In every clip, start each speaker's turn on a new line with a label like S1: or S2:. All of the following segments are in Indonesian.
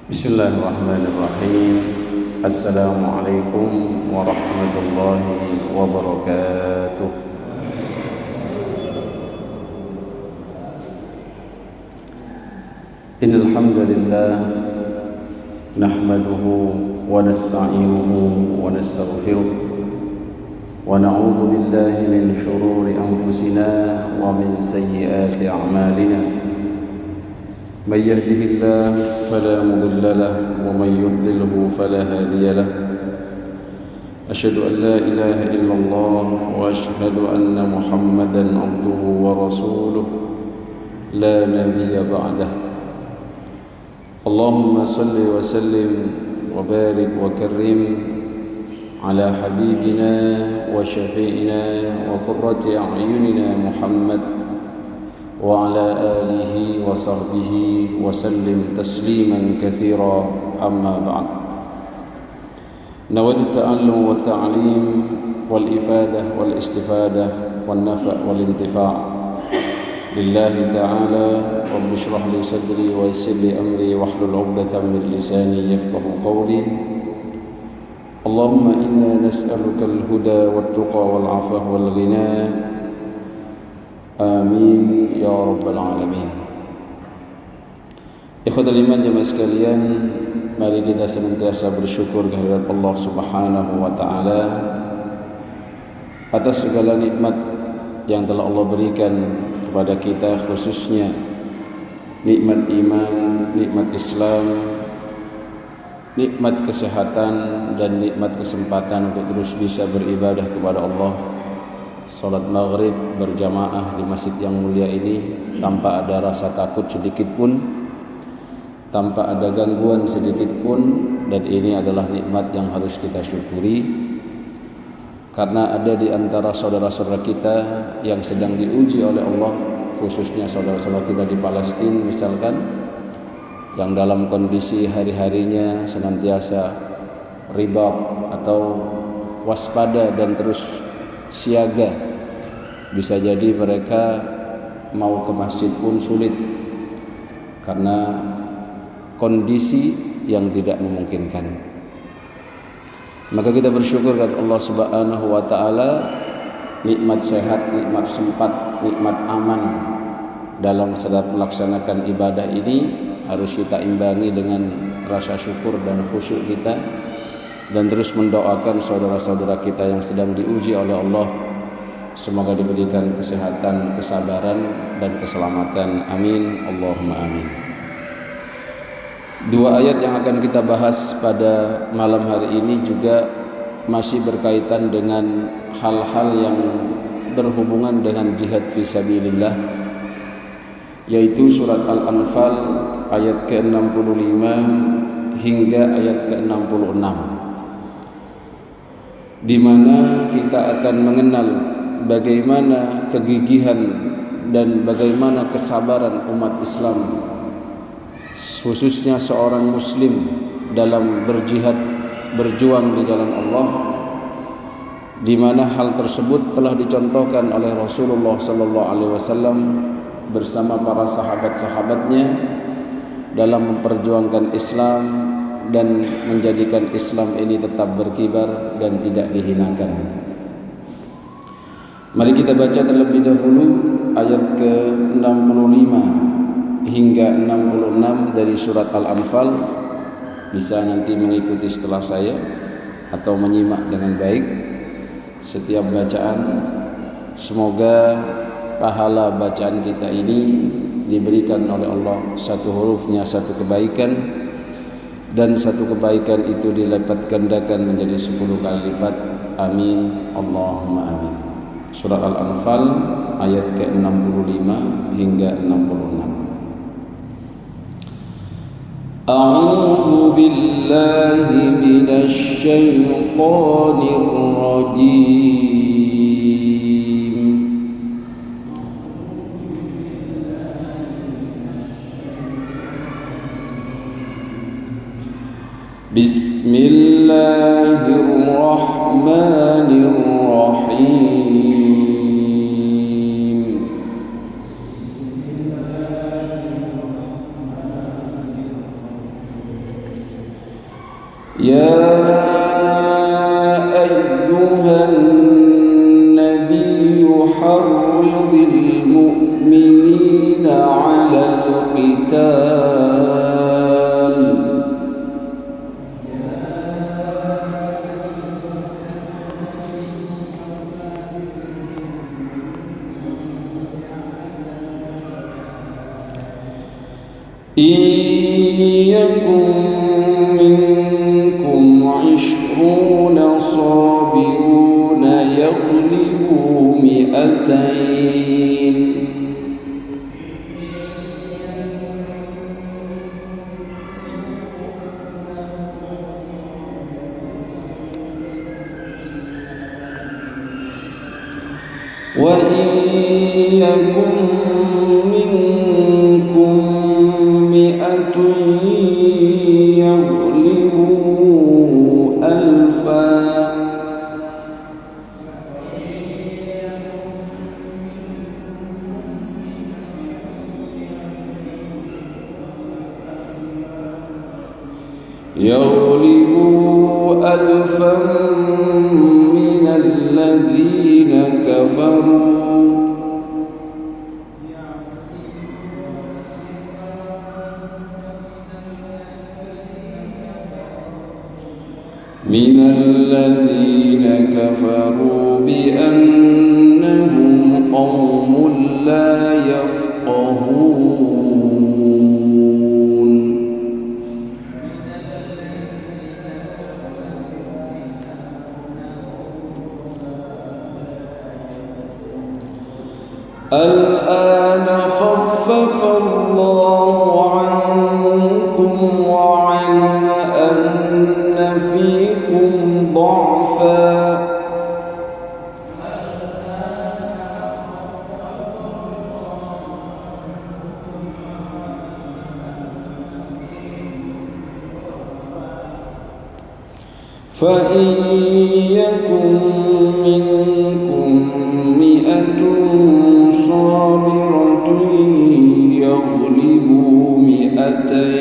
S1: Bismillahirrahmanirrahim. Assalamualaikum warahmatullahi wabarakatuh. Innal hamdalillah nahmaduhu wa nasta'inuhu wa nastaghfiruh wa na'udzu billahi min shururi anfusina wa min sayyiati a'malina. من يهده الله فلا مضل له ومن يضلله فلا هادي له أشهد أن لا إله إلا الله وأشهد أن محمدا عبده ورسوله لا نبي بعده اللهم صل وسلم وبارك وكرم على حبيبنا وشفيعنا وقرة أعيننا محمد وعلى آله وصحبه وسلم تسليما كثيرا أما بعد نود التعلم والتعليم والإفادة والاستفادة والنفع والانتفاع لله تعالى رب اشرح لي صدري ويسر لي أمري واحلل عقدة من لساني يفقه قولي اللهم إنا نسألك الهدى والتقى والعفو والغنى Amin ya rabbal alamin. Ikhwatul iman jemaah sekalian, mari kita senantiasa bersyukur kehadirat Allah Subhanahu wa taala atas segala nikmat yang telah Allah berikan kepada kita, khususnya nikmat iman, nikmat Islam, nikmat kesehatan dan nikmat kesempatan untuk terus bisa beribadah kepada Allah. Salat maghrib berjamaah di masjid yang mulia ini tanpa ada rasa takut sedikit pun, tanpa ada gangguan sedikit pun, dan ini adalah nikmat yang harus kita syukuri karena ada di antara saudara-saudara kita yang sedang diuji oleh Allah, khususnya saudara-saudara kita di Palestina misalkan, yang dalam kondisi hari-harinya senantiasa ribat atau waspada dan terus siaga. Bisa jadi mereka mau ke masjid pun sulit karena kondisi yang tidak memungkinkan. Maka kita bersyukur kepada Allah Subhanahu wa taala, nikmat sehat, nikmat sempat, nikmat aman dalam sedang melaksanakan ibadah ini harus kita imbangi dengan rasa syukur dan khusyuk kita, dan terus mendoakan saudara-saudara kita yang sedang diuji oleh Allah, semoga diberikan kesehatan, kesabaran dan keselamatan. Amin Allahumma amin. Dua ayat yang akan kita bahas pada malam hari ini juga masih berkaitan dengan hal-hal yang berhubungan dengan jihad fisabilillah, yaitu surat Al-Anfal ayat ke-65 hingga ayat ke-66, di mana kita akan mengenal bagaimana kegigihan dan bagaimana kesabaran umat Islam, khususnya seorang muslim dalam berjihad, berjuang di jalan Allah, di mana hal tersebut telah dicontohkan oleh Rasulullah sallallahu alaihi wasallam bersama para sahabat-sahabatnya dalam memperjuangkan Islam dan menjadikan Islam ini tetap berkibar dan tidak dihinakan. Mari kita baca terlebih dahulu ayat ke-65 hingga 66 dari surat Al-Anfal. Bisa nanti mengikuti setelah saya atau menyimak dengan baik setiap bacaan. Semoga pahala bacaan kita ini diberikan oleh Allah, satu hurufnya satu kebaikan, dan satu kebaikan itu dilipat gandakan menjadi 10 kali lipat. Amin Allahumma amin. Surah Al-Anfal ayat ke-65 hingga 66. A'udzu billahi minasy syaithanir rajim. Bismillahirrahmanirrahim. يا أيها النبي حرض المؤمنين على القتال إن يكن منكم 20 صابرون يغلبوا 200 وإن يكن منكم 100 يغلبوا 1000 من الذين كفروا بأنهم قوم لا يفقهون الآن خفف الله عنكم وعلم أن فيكم ضعفا فإن يكن منكم 100 صابرة يغلبوا 200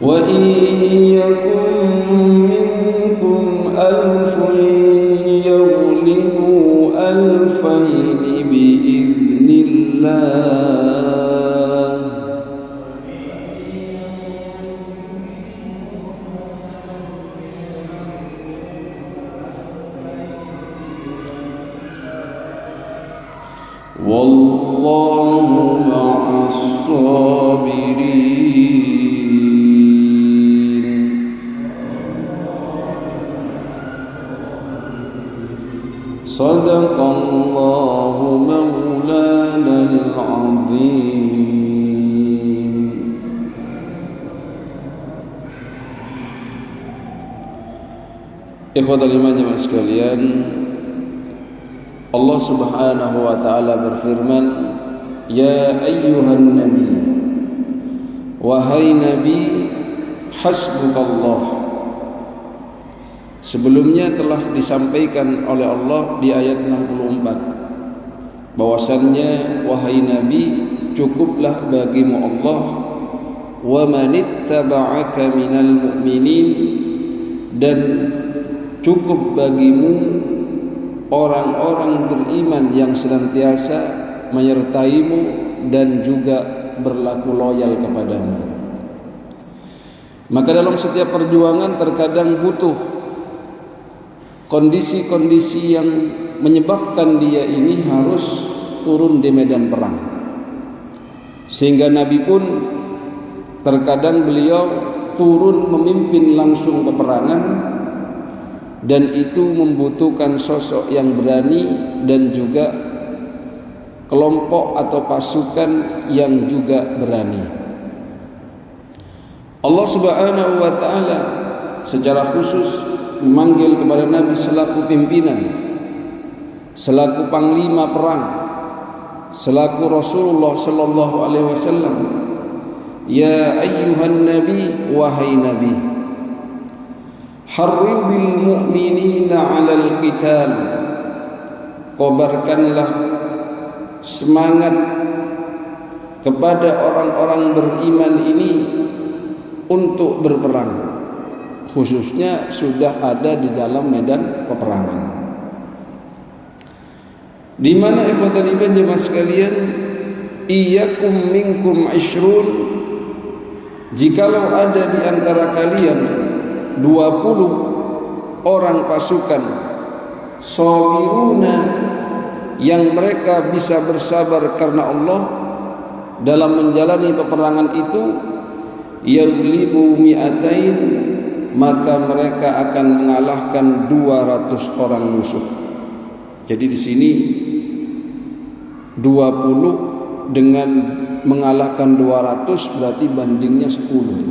S1: وإن يكن منكم 1000 يغلبوا 2000 بإذن الله والله مع الصابرين صدق الله مولانا العظيم. Ikhwatal iman jemaah sekalian, Allah Subhanahu wa taala berfirman, ya ayyuhan nabi, wahai nabi, hasbukallah. Sebelumnya telah disampaikan oleh Allah di ayat 64 bahwasannya wahai nabi, cukuplah bagimu Allah, wa manittaba'aka minal mu'minin, dan cukup bagimu orang-orang beriman yang senantiasa menyertaimu dan juga berlaku loyal kepadamu. Maka dalam setiap perjuangan terkadang butuh kondisi-kondisi yang menyebabkan dia ini harus turun di medan perang. Sehingga Nabi pun terkadang beliau turun memimpin langsung peperangan, dan itu membutuhkan sosok yang berani dan juga kelompok atau pasukan yang juga berani. Allah Subhanahu wa taala secara khusus memanggil kepada Nabi selaku pimpinan, selaku panglima perang, selaku Rasulullah sallallahu alaihi wasallam. Ya ayyuhan nabi, wahai nabi. harridil mu'minina 'alal qital, kobarkanlah semangat kepada orang-orang beriman ini untuk berperang, khususnya sudah ada di dalam medan peperangan. Di mana ikhwatal iman jemaah sekalian, iyyakum minkum 'ishrun, jikalau ada di antara kalian 20 orang pasukan sabiruna yang mereka bisa bersabar karena Allah dalam menjalani peperangan itu, yaglibu mi'atain, maka mereka akan mengalahkan 200 orang musuh. Jadi di sini 20 dengan mengalahkan 200 berarti bandingnya 10.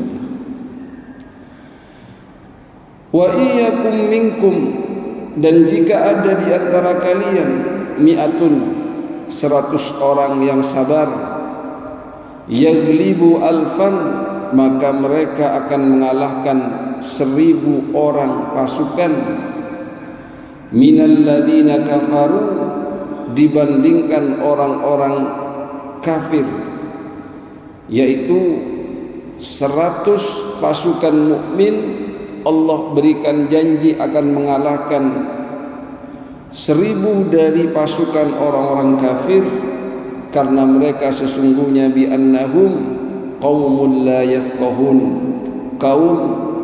S1: Wa iyyakum minkum, dan jika ada di antara kalian mi'atun 100 orang yang sabar, yaglibu alfan, maka mereka akan mengalahkan 1000 orang pasukan minal ladina kafaru, dibandingkan orang-orang kafir, yaitu 100 pasukan mukmin Allah berikan janji akan mengalahkan 1000 dari pasukan orang-orang kafir, karena mereka sesungguhnya bi annahum qaumul la yafqahun, kaum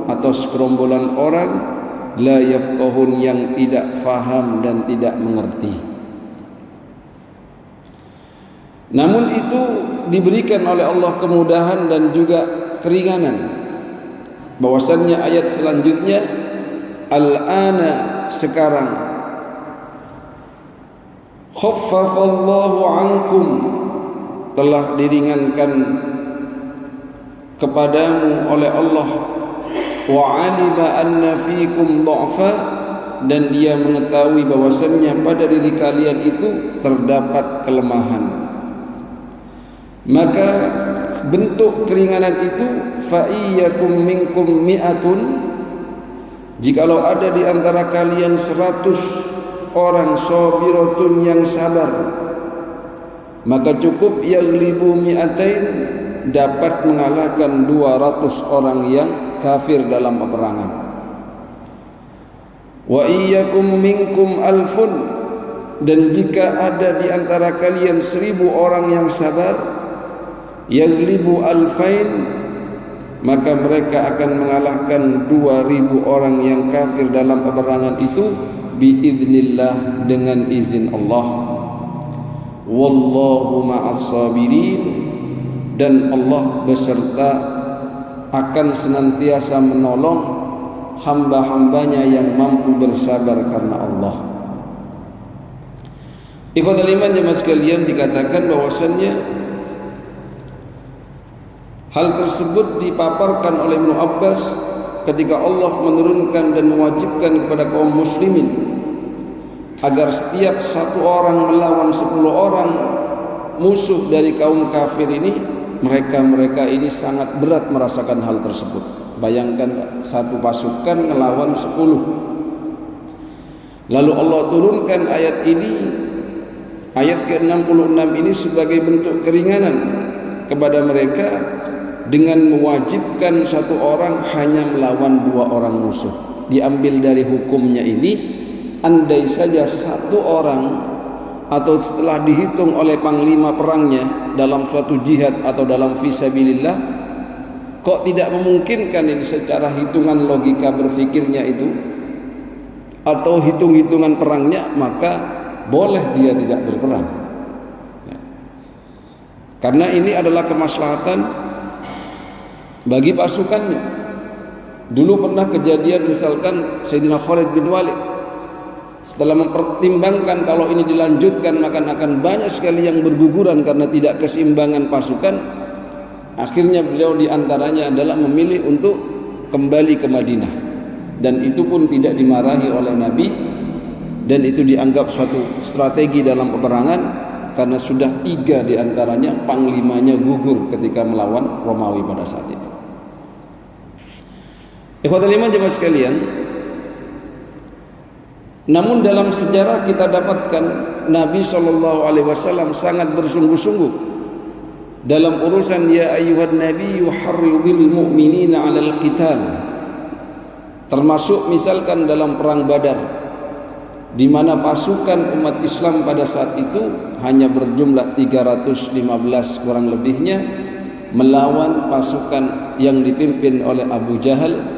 S1: atau segerombolan orang la yafqahun yang tidak faham dan tidak mengerti. Namun itu diberikan oleh Allah kemudahan dan juga keringanan. Bahwasannya ayat selanjutnya, al-ana, sekarang, khaffafallahu ankum, telah diringankan kepadamu oleh Allah, wa alima anna fikum dha'fa, dan dia mengetahui bahwasannya pada diri kalian itu terdapat kelemahan. Maka bentuk keringanan itu, fa iyyakum minkum mi'atun, jikalau ada di antara kalian 100 orang sabiratun yang sabar, maka cukup yaglibu mi'atain, dapat mengalahkan 200 orang yang kafir dalam peperangan. Wa iyyakum minkum alfun, dan jika ada di antara kalian 1000 orang yang sabar, yaglibu alfain, maka mereka akan mengalahkan 2000 orang yang kafir dalam peperangan itu biiznillah, dengan izin Allah. Wallahu ma'as sabirin, dan Allah beserta akan senantiasa menolong hamba-hambanya yang mampu bersabar karena Allah. Ikhwatul iman jemaah sekalian, dikatakan bahwasannya hal tersebut dipaparkan oleh Ibnu Abbas ketika Allah menurunkan dan mewajibkan kepada kaum muslimin agar setiap 1 orang melawan 10 orang musuh dari kaum kafir ini, mereka ini sangat berat merasakan hal tersebut. Bayangkan 1 pasukan melawan 10. Lalu Allah turunkan ayat ini, ayat ke-66 ini sebagai bentuk keringanan kepada mereka dengan mewajibkan 1 orang hanya melawan 2 orang musuh. Diambil dari hukumnya ini, andai saja 1 orang atau setelah dihitung oleh panglima perangnya dalam suatu jihad atau dalam fisabilillah, kok tidak memungkinkan ini secara hitungan logika berfikirnya itu atau hitung-hitungan perangnya, maka boleh dia tidak berperang. Karena ini adalah kemaslahatan bagi pasukannya. Dulu pernah kejadian, misalkan Sayyidina Khalid bin Walid setelah mempertimbangkan kalau ini dilanjutkan maka akan banyak sekali yang berguguran karena tidak keseimbangan pasukan, akhirnya beliau diantaranya adalah memilih untuk kembali ke Madinah, dan itu pun tidak dimarahi oleh Nabi, dan itu dianggap suatu strategi dalam peperangan karena sudah 3 diantaranya panglimanya gugur ketika melawan Romawi pada saat itu. Ikhwatul iman jemaah sekalian, namun dalam sejarah kita dapatkan Nabi SAW sangat bersungguh-sungguh dalam urusan ya ayyuhan nabiyyu harridil mu'minina 'alal qital. Termasuk misalkan dalam perang Badar, di mana pasukan umat Islam pada saat itu hanya berjumlah 315 kurang lebihnya melawan pasukan yang dipimpin oleh Abu Jahal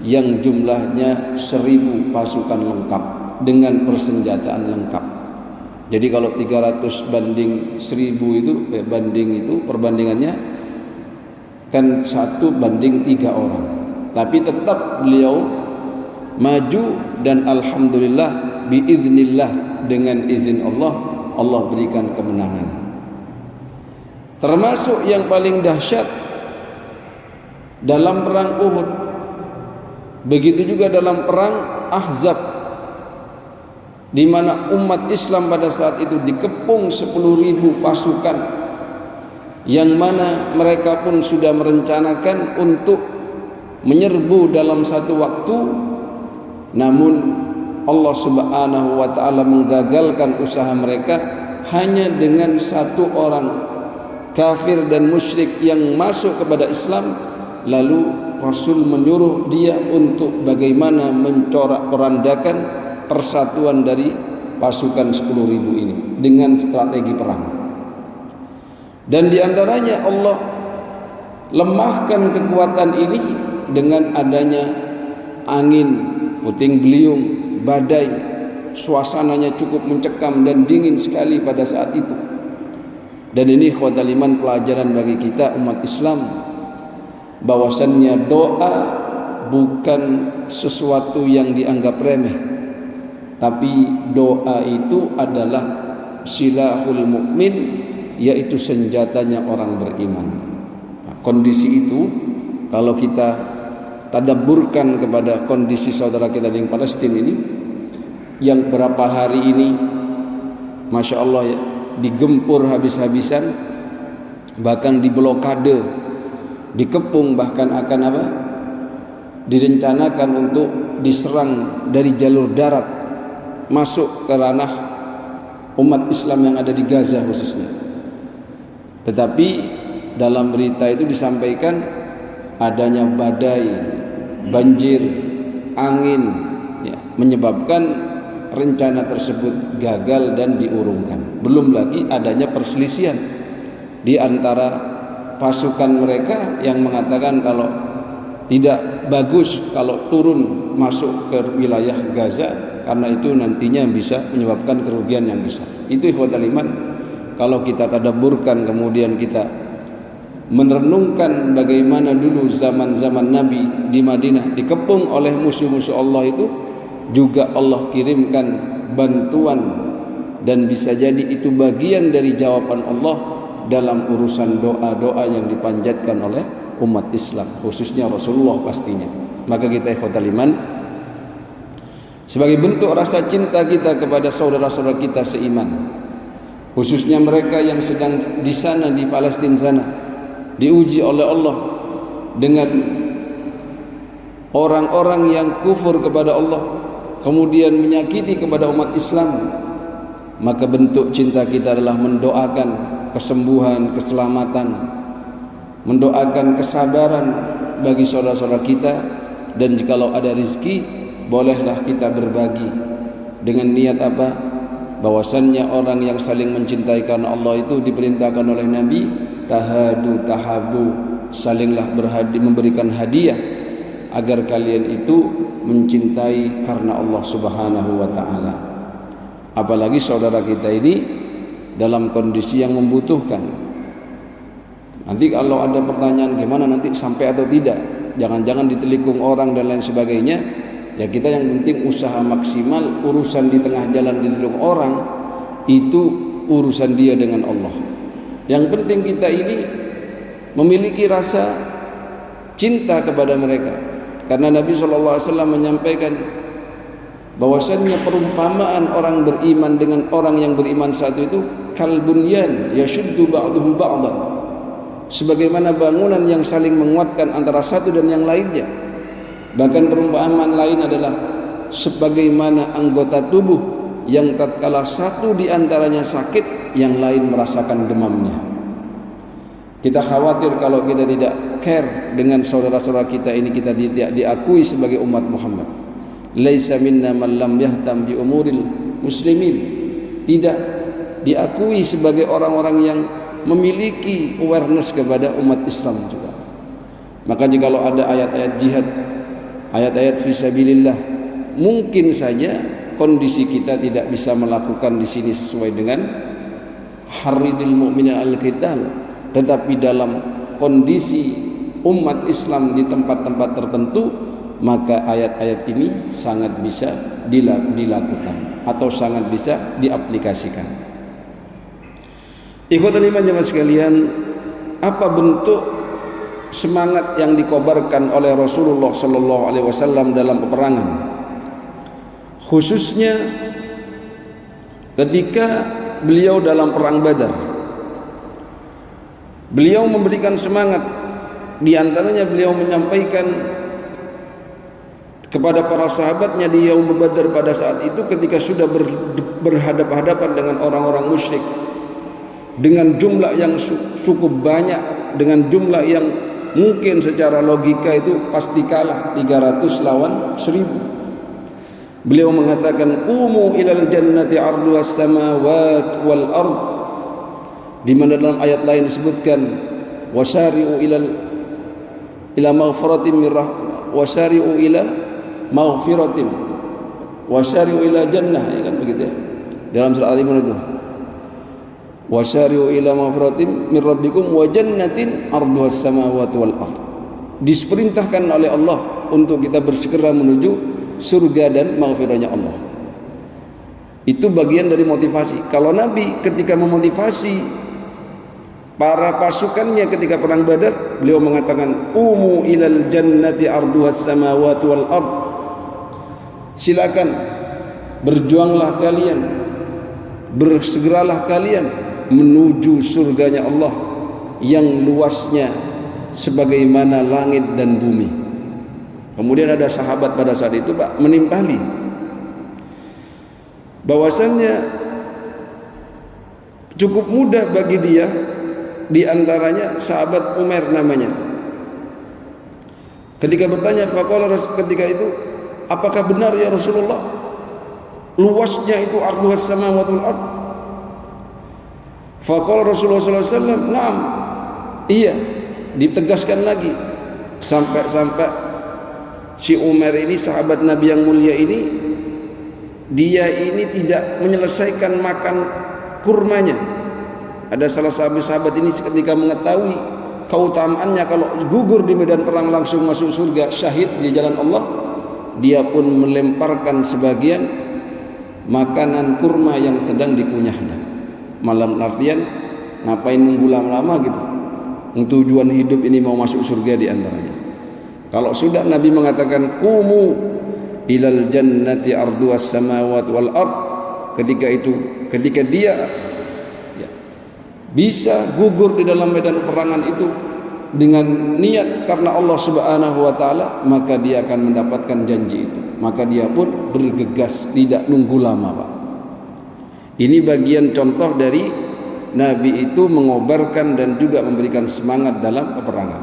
S1: yang jumlahnya 1000 pasukan lengkap dengan persenjataan lengkap. Jadi kalau 300 banding 1000 itu perbandingannya kan 1 banding 3 orang. Tapi tetap beliau maju dan alhamdulillah biiznillah dengan izin Allah, Allah berikan kemenangan. Termasuk yang paling dahsyat dalam perang Uhud, begitu juga dalam perang Ahzab, di mana umat Islam pada saat itu dikepung 10.000 pasukan, yang mana mereka pun sudah merencanakan untuk menyerbu dalam satu waktu, namun Allah Subhanahu wa ta'ala menggagalkan usaha mereka hanya dengan 1 orang kafir dan musyrik yang masuk kepada Islam. Lalu Rasul menyuruh dia untuk bagaimana mencorak-porandakan persatuan dari pasukan 10.000 ini dengan strategi perang. Dan diantaranya Allah lemahkan kekuatan ini dengan adanya angin, puting beliung, badai, suasananya cukup mencekam dan dingin sekali pada saat itu. Dan ini ikhwatal iman pelajaran bagi kita umat Islam, bahwasannya doa bukan sesuatu yang dianggap remeh, tapi doa itu adalah silahul mukmin, yaitu senjatanya orang beriman. Nah, kondisi itu kalau kita tadabburkan kepada kondisi saudara kita di Palestina ini, yang berapa hari ini Masya Allah ya, digempur habis-habisan, bahkan diblokade, dikepung, bahkan akan direncanakan untuk diserang dari jalur darat masuk ke ranah umat Islam yang ada di Gaza khususnya. Tetapi dalam berita itu disampaikan adanya badai, banjir, angin ya, menyebabkan rencana tersebut gagal dan diurungkan. Belum lagi adanya perselisihan di antara pasukan mereka yang mengatakan kalau tidak bagus kalau turun masuk ke wilayah Gaza, karena itu nantinya bisa menyebabkan kerugian yang besar. Itu ikhwatal iman, kalau kita tadabburkan kemudian kita merenungkan bagaimana dulu zaman-zaman Nabi di Madinah dikepung oleh musuh-musuh Allah itu, juga Allah kirimkan bantuan, dan bisa jadi itu bagian dari jawaban Allah dalam urusan doa-doa yang dipanjatkan oleh umat Islam, khususnya Rasulullah pastinya. Maka kita ikhwatal iman, sebagai bentuk rasa cinta kita kepada saudara-saudara kita seiman, khususnya mereka yang sedang di sana di Palestina sana, diuji oleh Allah dengan orang-orang yang kufur kepada Allah, kemudian menyakiti kepada umat Islam, maka bentuk cinta kita adalah mendoakan kesembuhan, keselamatan, mendoakan kesabaran bagi saudara-saudara kita. Dan jikalau ada rezeki, bolehlah kita berbagi dengan niat apa? Bahwasannya orang yang saling mencintai karena Allah itu diperintahkan oleh Nabi, tahadu tahabu, salinglah memberikan hadiah agar kalian itu mencintai karena Allah Subhanahu wa ta'ala. Apalagi saudara kita ini dalam kondisi yang membutuhkan. Nanti kalau ada pertanyaan gimana nanti sampai atau tidak, jangan-jangan ditelikung orang dan lain sebagainya, ya kita yang penting usaha maksimal. Urusan di tengah jalan ditelikung orang itu urusan dia dengan Allah. Yang penting kita ini memiliki rasa cinta kepada mereka, karena Nabi SAW menyampaikan bahwasannya perumpamaan orang beriman dengan orang yang beriman satu itu kalbunyan yashuddu ba'duhu ba'dan, sebagaimana bangunan yang saling menguatkan antara satu dan yang lainnya. Bahkan perumpamaan lain adalah sebagaimana anggota tubuh yang tatkala satu di antaranya sakit, yang lain merasakan demamnya. Kita khawatir kalau kita tidak care dengan saudara-saudara kita ini, kita tidak diakui sebagai umat Muhammad. Laisa minna man lam yahtam bi umuril muslimin. Tidak diakui sebagai orang-orang yang memiliki awareness kepada umat Islam juga. Maka jikalau ada ayat-ayat jihad, ayat-ayat fisabilillah, mungkin saja kondisi kita tidak bisa melakukan di sini sesuai dengan haridil mu'minin al-qital, tetapi dalam kondisi umat Islam di tempat-tempat tertentu, maka ayat-ayat ini sangat bisa dilakukan atau sangat bisa diaplikasikan. Ikhwatul iman jemaah sekalian, apa bentuk semangat yang dikobarkan oleh Rasulullah sallallahu alaihi wasallam dalam peperangan? Khususnya ketika beliau dalam perang Badar. Beliau memberikan semangat, di antaranya beliau menyampaikan kepada para sahabatnya di Yaum Badar pada saat itu ketika sudah berhadapan-hadapan dengan orang-orang musyrik dengan jumlah yang cukup banyak, dengan jumlah yang mungkin secara logika itu pasti kalah, 300 lawan 1000. Beliau mengatakan qumu ilal jannati arduhas samawat wal ard, di mana dalam ayat lain disebutkan wasari'u ila maghfiratin min wasari'u ila maghfiratin wasari'u ila jannah, ya kan begitu ya dalam surah Al-Imran itu, wasari'u ila maghfiratin min rabbikum wa jannatin arduhas samawati wal ard. Diperintahkan oleh Allah untuk kita bersegera menuju surga dan maghfirahnya Allah. Itu bagian dari motivasi. Kalau Nabi ketika memotivasi para pasukannya ketika perang Badar, beliau mengatakan umu ilal jannati arduhas samawati wal ard. Silakan berjuanglah kalian, bersegeralah kalian menuju surganya Allah yang luasnya sebagaimana langit dan bumi. Kemudian ada sahabat pada saat itu Pak menimpali bahwasannya cukup mudah bagi dia, di antaranya sahabat Umar namanya. Ketika bertanya faqala ketika itu, apakah benar ya Rasulullah luasnya itu arduhas samawati wal ard? Faqala Rasulullah sallallahu alaihi wasallam, "Na'am." Iya, ditegaskan lagi sampai si Umar ini, sahabat Nabi yang mulia ini, dia ini tidak menyelesaikan makan kurmanya. Ada salah sahabat ini ketika mengetahui keutamaannya kalau gugur di medan perang langsung masuk surga, syahid di jalan Allah, dia pun melemparkan sebagian makanan kurma yang sedang dikunyahnya. Malam artian ngapain nunggu lama-lama gitu, tujuan hidup ini mau masuk surga di antaranya. Kalau sudah Nabi mengatakan qumu ilal jannati arduhas samawati wal ard, ketika dia bisa gugur di dalam medan perangan itu dengan niat karena Allah Subhanahu wa taala, maka dia akan mendapatkan janji itu. Maka dia pun bergegas, tidak nunggu lama, Pak. Ini bagian contoh dari Nabi itu mengobarkan dan juga memberikan semangat dalam peperangan.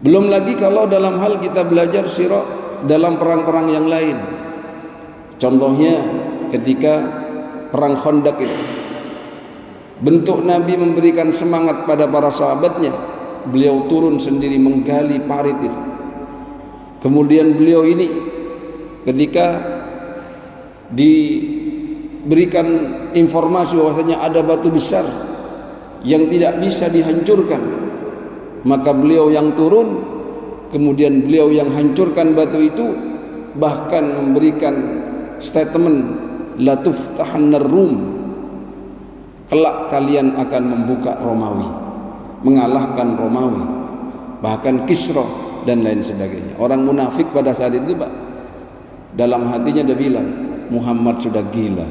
S1: Belum lagi kalau dalam hal kita belajar sirah dalam perang-perang yang lain. Contohnya ketika perang Khandaq itu, bentuk Nabi memberikan semangat pada para sahabatnya. Beliau turun sendiri menggali parit itu. Kemudian beliau ini ketika diberikan informasi bahwasanya ada batu besar yang tidak bisa dihancurkan, maka beliau yang turun, kemudian beliau yang hancurkan batu itu, bahkan memberikan statement la tuftahannar Rum, kelak kalian akan membuka Romawi, mengalahkan Romawi, bahkan Kisra dan lain sebagainya. Orang munafik pada saat itu Pak, dalam hatinya dia bilang Muhammad sudah gila.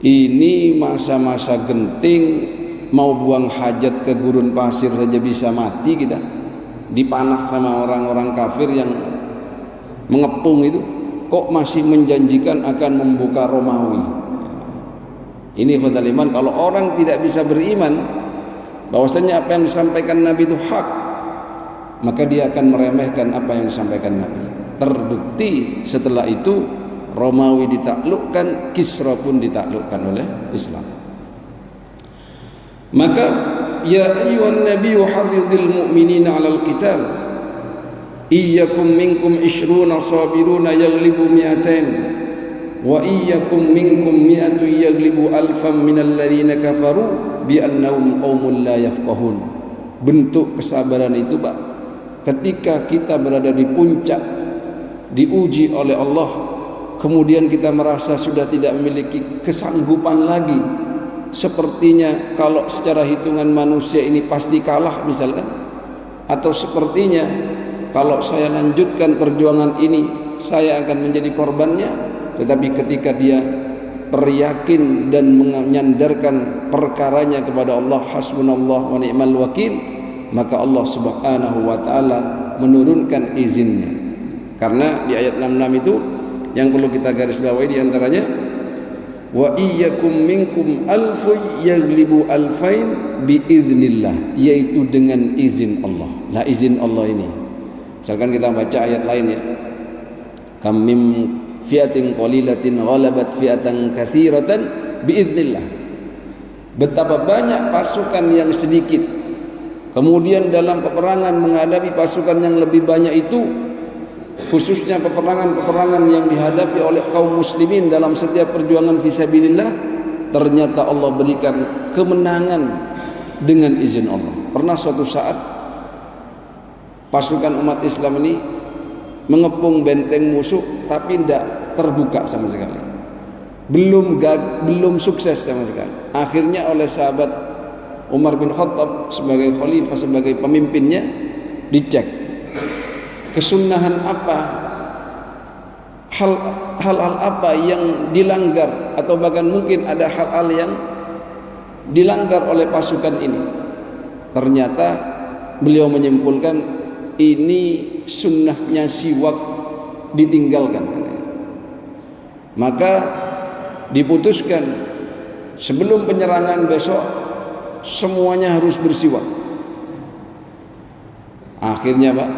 S1: Ini masa-masa genting, mau buang hajat ke gurun pasir saja bisa mati kita. dipanah sama orang-orang kafir yang mengepung itu, kok masih menjanjikan akan membuka Romawi. Ini ikhwatal iman, kalau orang tidak bisa beriman bahwasanya apa yang disampaikan Nabi itu hak, maka dia akan meremehkan apa yang disampaikan Nabi. Terbukti setelah itu Romawi ditaklukkan, Kisra pun ditaklukkan oleh Islam. Maka ya ayyuhan nabiyyu harridil mu'minina 'alal qital iyyakum minkum 20 sabiruna yaghlibu mi'atain wa iyyakum minkum mi'atun yaghlibu alfan minal ladzina kafaru bi annahum qaumun la yafqahun. Bentuk kesabaran itu, Pak, ketika kita berada di puncak, diuji oleh Allah, kemudian kita merasa sudah tidak memiliki kesanggupan lagi, sepertinya kalau secara hitungan manusia ini pasti kalah misalkan, atau sepertinya kalau saya lanjutkan perjuangan ini saya akan menjadi korbannya. Tetapi ketika dia beryakin dan menyandarkan perkaranya kepada Allah, hasbunallah wa ni'mal wakil, maka Allah subhanahu wa ta'ala menurunkan izinnya. Karena di ayat 66 itu yang perlu kita garis bawahi diantaranya, wa iyyakum minkum alfu yaghlibu alfain biidznillah, yaitu dengan izin Allah. Lah izin Allah ini, misalkan kita baca ayat lain ya, kam mim fiatin qalilatin ghalabat fiatan katsiratan biidznillah. Betapa banyak pasukan yang sedikit kemudian dalam peperangan menghadapi pasukan yang lebih banyak itu, khususnya peperangan-peperangan yang dihadapi oleh kaum muslimin dalam setiap perjuangan fisabilillah, ternyata Allah berikan kemenangan dengan izin Allah. Pernah suatu saat pasukan umat Islam ini mengepung benteng musuh tapi tidak terbuka sama sekali, belum sukses sama sekali. Akhirnya oleh sahabat Umar bin Khattab sebagai khalifah, sebagai pemimpinnya, dicek kesunahan apa, hal-hal apa yang dilanggar, atau bahkan mungkin ada hal-hal yang dilanggar oleh pasukan ini. Ternyata beliau menyimpulkan ini sunnahnya siwak ditinggalkan. Maka diputuskan sebelum penyerangan besok semuanya harus bersiwak. Akhirnya, Pak,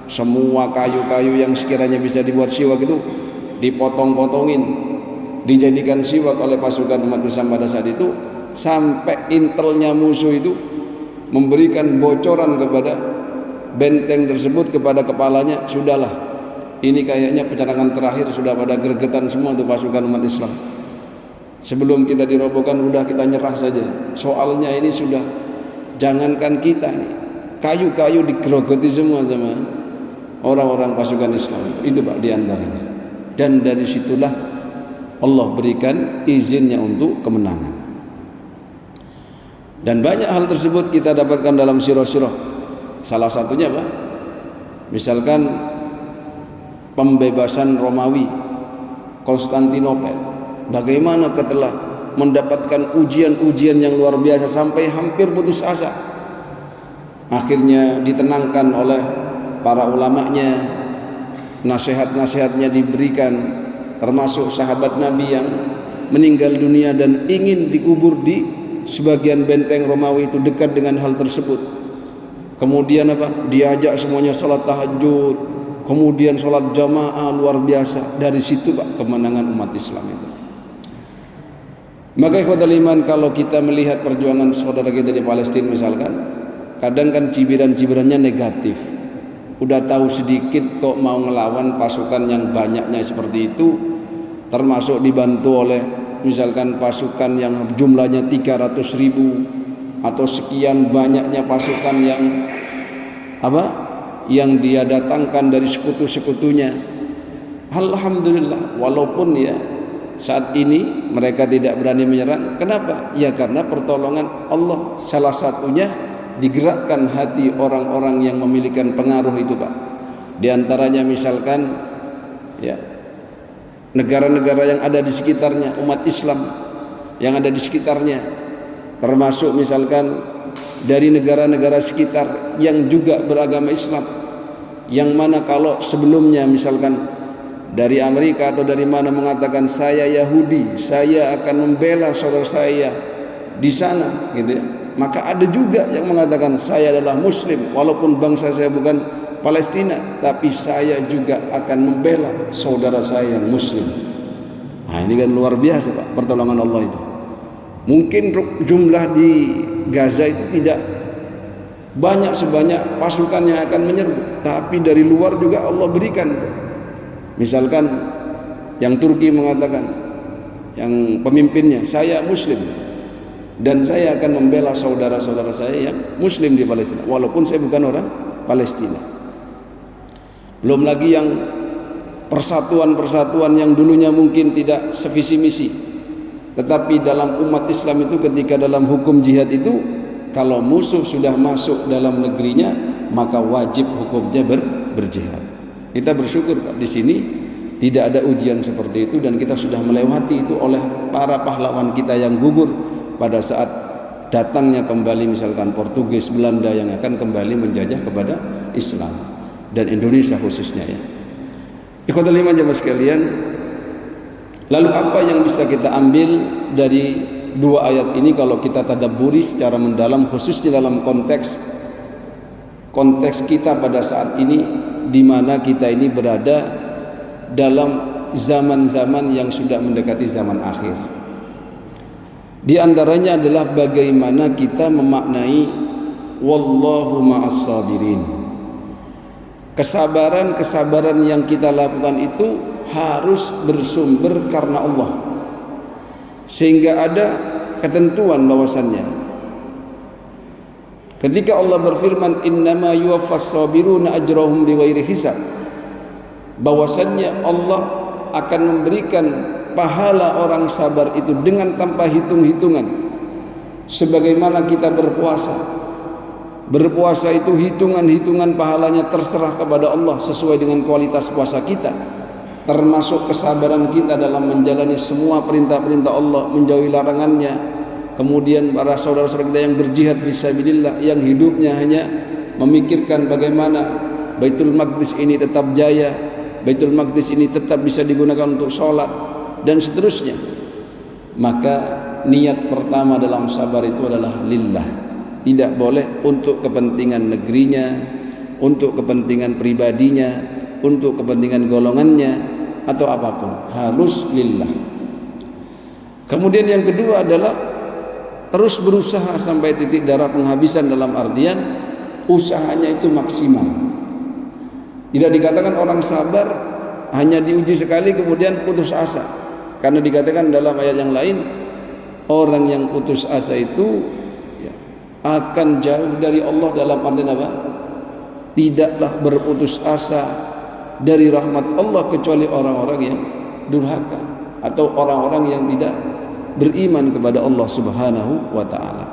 S1: semua kayu-kayu yang sekiranya bisa dibuat siwak itu dipotong-potongin, dijadikan siwak oleh pasukan umat Islam pada saat itu, sampai intelnya musuh itu memberikan bocoran kepada benteng tersebut, kepada kepalanya, sudahlah, ini kayaknya penyerangan terakhir, sudah pada gregetan semua untuk pasukan umat Islam. Sebelum kita dirobohkan, udah kita nyerah saja. Soalnya ini sudah, jangankan kita ini, kayu-kayu digerogoti semua sama orang-orang pasukan Islam. Itu, Pak, diantaranya. Dan dari situlah Allah berikan izinnya untuk kemenangan. Dan banyak hal tersebut kita dapatkan dalam sirah-sirah. Salah satunya, Pak, misalkan pembebasan Romawi, Konstantinopel. Bagaimana setelah mendapatkan ujian-ujian yang luar biasa sampai hampir putus asa, akhirnya ditenangkan oleh para ulamanya, nasihat-nasihatnya diberikan, termasuk sahabat Nabi yang meninggal dunia dan ingin dikubur di sebagian benteng Romawi itu dekat dengan hal tersebut. Kemudian apa? Diajak semuanya sholat tahajud, kemudian sholat jamaah luar biasa. Dari situ, Pak, kemenangan umat Islam itu. Maka ikhwatul iman, kalau kita melihat perjuangan saudara kita di Palestina misalkan, kadang kan cibiran-cibirannya negatif. Udah tahu sedikit kok mau ngelawan pasukan yang banyaknya seperti itu, termasuk dibantu oleh misalkan pasukan yang jumlahnya 300.000 atau sekian banyaknya pasukan yang yang dia datangkan dari sekutu-sekutunya. Alhamdulillah, walaupun ya saat ini mereka tidak berani menyerang. Kenapa? Ya karena pertolongan Allah. Salah satunya digerakkan hati orang-orang yang memiliki pengaruh itu, Pak. Di antaranya misalkan ya negara-negara yang ada di sekitarnya, umat Islam yang ada di sekitarnya, termasuk misalkan dari negara-negara sekitar yang juga beragama Islam, yang mana kalau sebelumnya misalkan dari Amerika atau dari mana mengatakan saya Yahudi, saya akan membela saudara saya di sana, gitu ya. Maka ada juga yang mengatakan saya adalah Muslim, walaupun bangsa saya bukan Palestina, tapi saya juga akan membela saudara saya yang Muslim. Nah, ini kan luar biasa Pak, pertolongan Allah itu. Mungkin jumlah di Gaza itu tidak banyak sebanyak pasukan yang akan menyerbu, tapi dari luar juga Allah berikan itu. Misalkan yang Turki mengatakan, yang pemimpinnya, saya Muslim dan saya akan membela saudara-saudara saya yang Muslim di Palestina, walaupun saya bukan orang Palestina. Belum lagi yang persatuan-persatuan yang dulunya mungkin tidak sevisi misi, tetapi dalam umat Islam itu ketika dalam hukum jihad itu, kalau musuh sudah masuk dalam negerinya maka wajib hukumnya berjihad. Kita bersyukur Pak, di sini tidak ada ujian seperti itu dan kita sudah melewati itu oleh para pahlawan kita yang gugur pada saat datangnya kembali misalkan Portugis, Belanda yang akan kembali menjajah kepada Islam dan Indonesia khususnya ya. Ikhwatul iman jamaah sekalian, lalu apa yang bisa kita ambil dari dua ayat ini kalau kita tadabburi secara mendalam, khususnya dalam konteks kita pada saat ini, di mana kita ini berada dalam zaman-zaman yang sudah mendekati zaman akhir. Di antaranya adalah bagaimana kita memaknai wallahu ma'as sabirin. Kesabaran yang kita lakukan itu harus bersumber karena Allah, sehingga ada ketentuan bahwasannya ketika Allah berfirman innama yuwaffas sabiruna ajrahum bighairi hisab, bahwasannya Allah akan memberikan pahala orang sabar itu dengan tanpa hitung-hitungan. Sebagaimana kita berpuasa itu hitungan-hitungan pahalanya terserah kepada Allah sesuai dengan kualitas puasa kita, termasuk kesabaran kita dalam menjalani semua perintah-perintah Allah, menjauhi larangannya. Kemudian para saudara-saudara kita yang berjihad fisabilillah, yang hidupnya hanya memikirkan bagaimana Baitul Maqdis ini tetap jaya, Baitul Maqdis ini tetap bisa digunakan untuk sholat dan seterusnya. Maka niat pertama dalam sabar itu adalah lillah. Tidak boleh untuk kepentingan negerinya, untuk kepentingan pribadinya, untuk kepentingan golongannya atau apapun, harus lillah. Kemudian yang kedua adalah terus berusaha sampai titik darah penghabisan, dalam artian usahanya itu maksimal. Tidak dikatakan orang sabar hanya diuji sekali kemudian putus asa, karena dikatakan dalam ayat yang lain orang yang putus asa itu ya, akan jauh dari Allah. Dalam artian apa? Tidaklah berputus asa dari rahmat Allah kecuali orang-orang yang durhaka atau orang-orang yang tidak beriman kepada Allah Subhanahu wa ta'ala.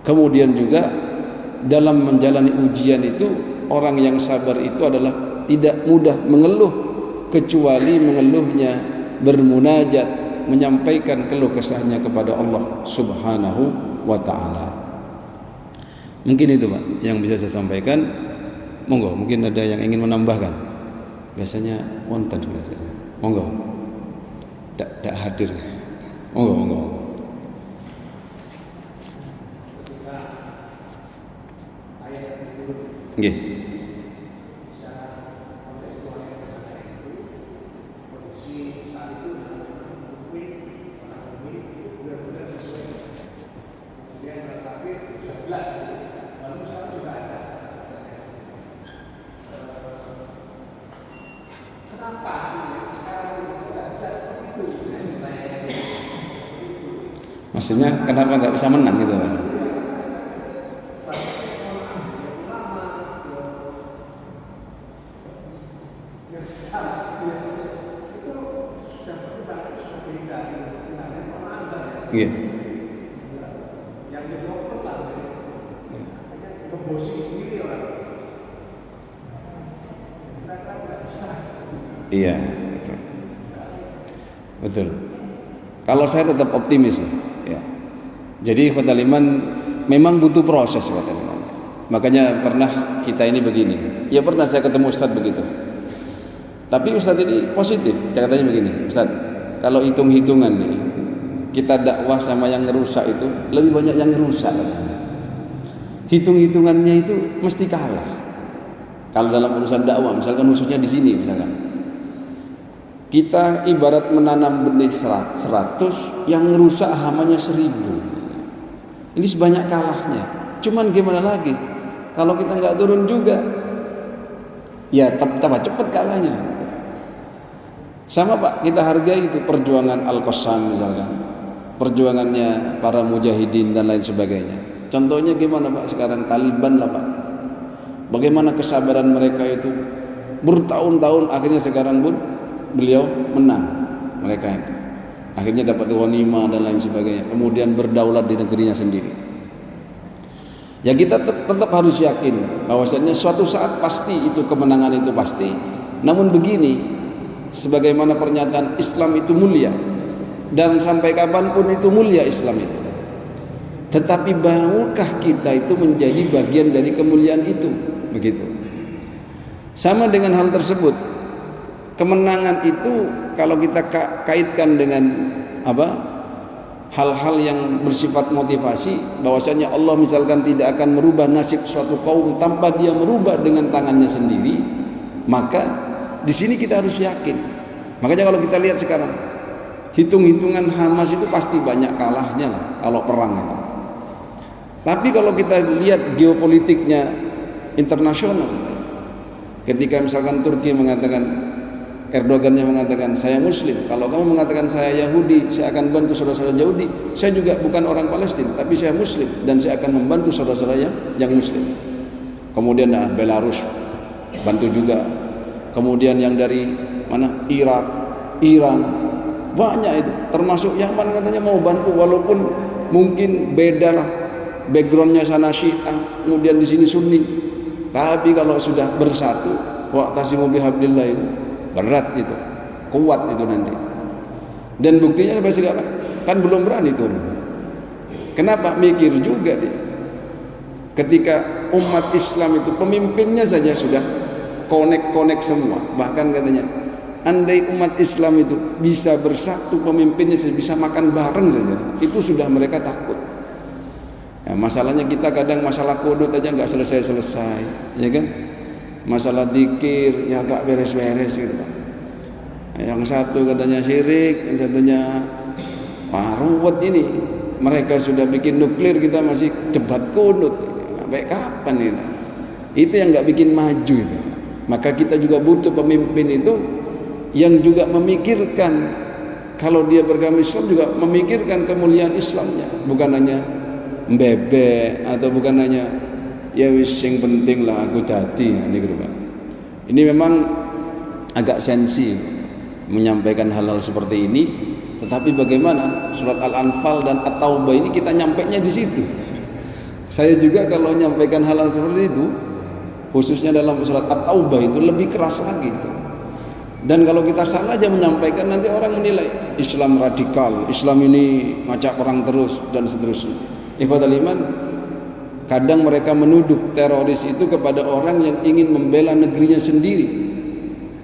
S1: Kemudian juga dalam menjalani ujian itu, orang yang sabar itu adalah tidak mudah mengeluh, kecuali mengeluhnya bermunajat, menyampaikan keluh kesahnya kepada Allah Subhanahu wa ta'ala. Mungkin itu Pak yang bisa saya sampaikan. Monggo, mungkin ada yang ingin menambahkan. Biasanya wonten biasanya. Monggo. Tak hadir. Monggo. Nggih. Maksudnya kenapa nggak bisa menang gitu Pak? Iya. Iya, betul. Kalau saya tetap optimis ya. Jadi ikhwatul iman, memang butuh proses katanya. Makanya pernah kita ini begini. Ya pernah saya ketemu Ustadz begitu. Tapi Ustadz ini positif. Katanya begini, Ustadz, kalau hitung-hitungan nih, kita dakwah sama yang ngerusak itu lebih banyak yang ngerusak. Hitung-hitungannya itu mesti kalah. Kalau dalam urusan dakwah, misalkan khususnya di sini, misalkan kita ibarat menanam benih 100, yang ngerusak hamanya 1000. Ini sebanyak kalahnya. Cuman gimana lagi? Kalau kita nggak turun juga, ya tambah cepat kalahnya. Sama Pak, kita hargai itu perjuangan Al-Qassam misalkan, perjuangannya para mujahidin dan lain sebagainya. Contohnya gimana Pak sekarang Taliban lah Pak. Bagaimana kesabaran mereka itu bertahun-tahun, akhirnya sekarang pun beliau menang, mereka itu akhirnya dapat ghanimah dan lain sebagainya, kemudian berdaulat di negerinya sendiri. Ya kita tetap harus yakin bahwasanya suatu saat pasti itu kemenangan itu pasti. Namun begini, sebagaimana pernyataan Islam itu mulia dan sampai kapanpun itu mulia Islam itu. Tetapi maukah kita itu menjadi bagian dari kemuliaan itu? Begitu. Sama dengan hal tersebut, kemenangan itu kalau kita kaitkan dengan hal-hal yang bersifat motivasi, bahwasanya Allah misalkan tidak akan merubah nasib suatu kaum tanpa dia merubah dengan tangannya sendiri, maka di sini kita harus yakin. Makanya kalau kita lihat sekarang, hitung-hitungan Hamas itu pasti banyak kalahnya lah kalau perang itu. Tapi kalau kita lihat geopolitiknya internasional, ketika misalkan Turki mengatakan, Erdogan yang mengatakan saya Muslim, kalau kamu mengatakan saya Yahudi, saya akan bantu saudara-saudara Yahudi. Saya juga bukan orang Palestina, tapi saya Muslim dan saya akan membantu saudara-saudara yang Muslim. Kemudian Belarus bantu juga. Kemudian yang dari mana? Irak, Iran, banyak itu. Termasuk Yaman katanya mau bantu, walaupun mungkin beda lah backgroundnya, sana Syiah, kemudian di sini Sunni. Tapi kalau sudah bersatu, wa'tasimu bihablillah itu berat itu, kuat itu nanti. Dan buktinya sampai sekarang kan belum berani turun. Kenapa? Mikir juga dia. Ketika umat Islam itu pemimpinnya saja sudah connect semua. Bahkan katanya, andai umat Islam itu bisa bersatu, pemimpinnya bisa makan bareng saja, itu sudah mereka takut. Ya, masalahnya kita kadang masalah qunut aja nggak selesai, ya kan? Masalah zikir ya nggak beres-beres gitu Pak. Yang satu katanya syirik, yang satunya ruwet ini. Mereka sudah bikin nuklir, kita masih debat qunut. Sampai kapan itu? Itu yang nggak bikin maju itu. Maka kita juga butuh pemimpin itu yang juga memikirkan, kalau dia beragama Islam juga memikirkan kemuliaan Islamnya, bukan hanya bebek atau bukan hanya ya wis sing penting lah aku dadi ini gitu Pak. Ini memang agak sensi menyampaikan hal-hal seperti ini, tetapi bagaimana surat Al-Anfal dan At-Taubah ini kita nyampainya di situ. Saya juga kalau menyampaikan hal-hal seperti itu, khususnya dalam surat At-Taubah itu lebih keras lagi itu. Dan kalau kita salah aja menyampaikan, nanti orang menilai Islam radikal, Islam ini ngajak perang terus dan seterusnya. Ikhwatul iman, kadang mereka menuduh teroris itu kepada orang yang ingin membela negerinya sendiri.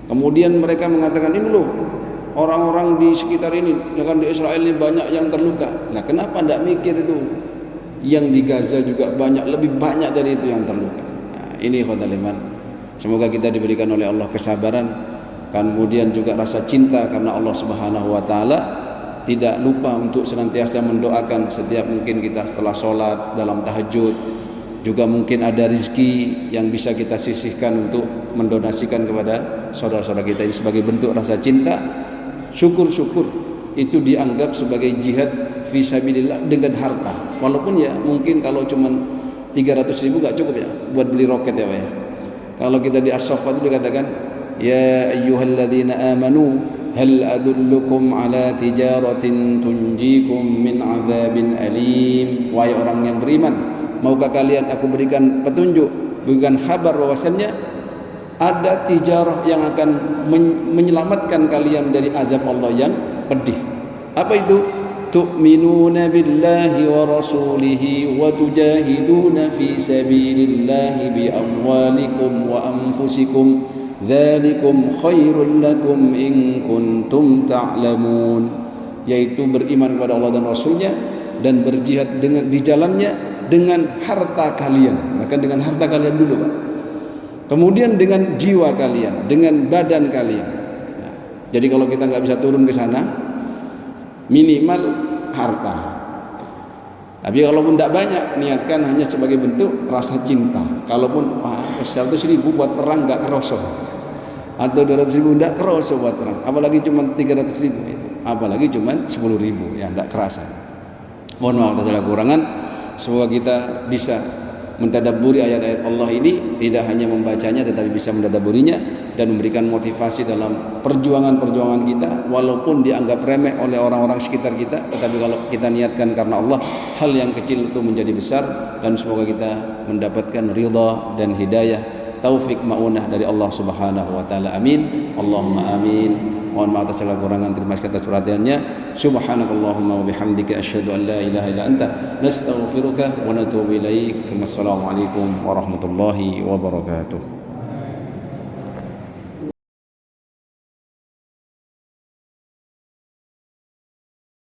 S1: Kemudian mereka mengatakan, ini loh orang-orang di sekitar ini, kan di Israel ini banyak yang terluka. Nah kenapa tidak mikir itu? Yang di Gaza juga banyak, lebih banyak dari itu yang terluka. Nah, ini ikhwatul iman, semoga kita diberikan oleh Allah kesabaran, kemudian juga rasa cinta karena Allah Subhanahu wa taala. Tidak lupa untuk senantiasa mendoakan setiap mungkin kita setelah sholat, dalam tahajud. Juga mungkin ada rezeki yang bisa kita sisihkan untuk mendonasikan kepada saudara-saudara kita ini sebagai bentuk rasa cinta. Syukur-syukur itu dianggap sebagai jihad fisabilillah dengan harta. Walaupun ya mungkin kalau cuma 300.000 gak cukup ya buat beli roket ya Pak ya. Kalau kita di As-Saffat itu dikatakan, ya ayyuhalladzina amanu hal adullukum ala tijaratin tunjikum min azabin alim. Wahai orang yang beriman, maukah kalian aku berikan petunjuk, berikan kabar bahwasannya ada tijarah yang akan menyelamatkan kalian dari azab Allah yang pedih. Apa itu? tu'minuna billahi wa rasulihi wa tujahiduna fi sabilillahi bi amwalikum wa anfusikum dzalikum khairul lakum in kuntum ta'lamun, yaitu beriman kepada Allah dan Rasulnya dan berjihad di jalannya dengan harta kalian. Maka dengan harta kalian dulu, Pak. Kemudian dengan jiwa kalian, dengan badan kalian. Nah, jadi kalau kita nggak bisa turun ke sana, minimal harta. Tapi kalaupun tidak banyak, niatkan hanya sebagai bentuk rasa cinta. Kalaupun 100.000 buat perang nggak kerosok, atau 200.000 tidak kerosok buat perang, apalagi cuma 300.000, apalagi cuma 10.000, ya tidak kerasa. Mohon maaf atas segala kekurangan. Semoga kita bisa mentadabburi ayat-ayat Allah ini, tidak hanya membacanya tetapi bisa mentadabburinya dan memberikan motivasi dalam perjuangan-perjuangan kita, walaupun dianggap remeh oleh orang-orang sekitar kita, tetapi kalau kita niatkan karena Allah, hal yang kecil itu menjadi besar. Dan semoga kita mendapatkan ridha dan hidayah, taufik ma'unah dari Allah Subhanahu wa taala. Amin. Allahumma amin. Mohon maaf atas segala kekurangan. Terima kasih atas perhatiannya. Subhanakallahumma wa bihamdika asyhadu an la ilaha illa anta nastaghfiruka wa natubu ilaik. Assalamualaikum warahmatullahi wabarakatuh.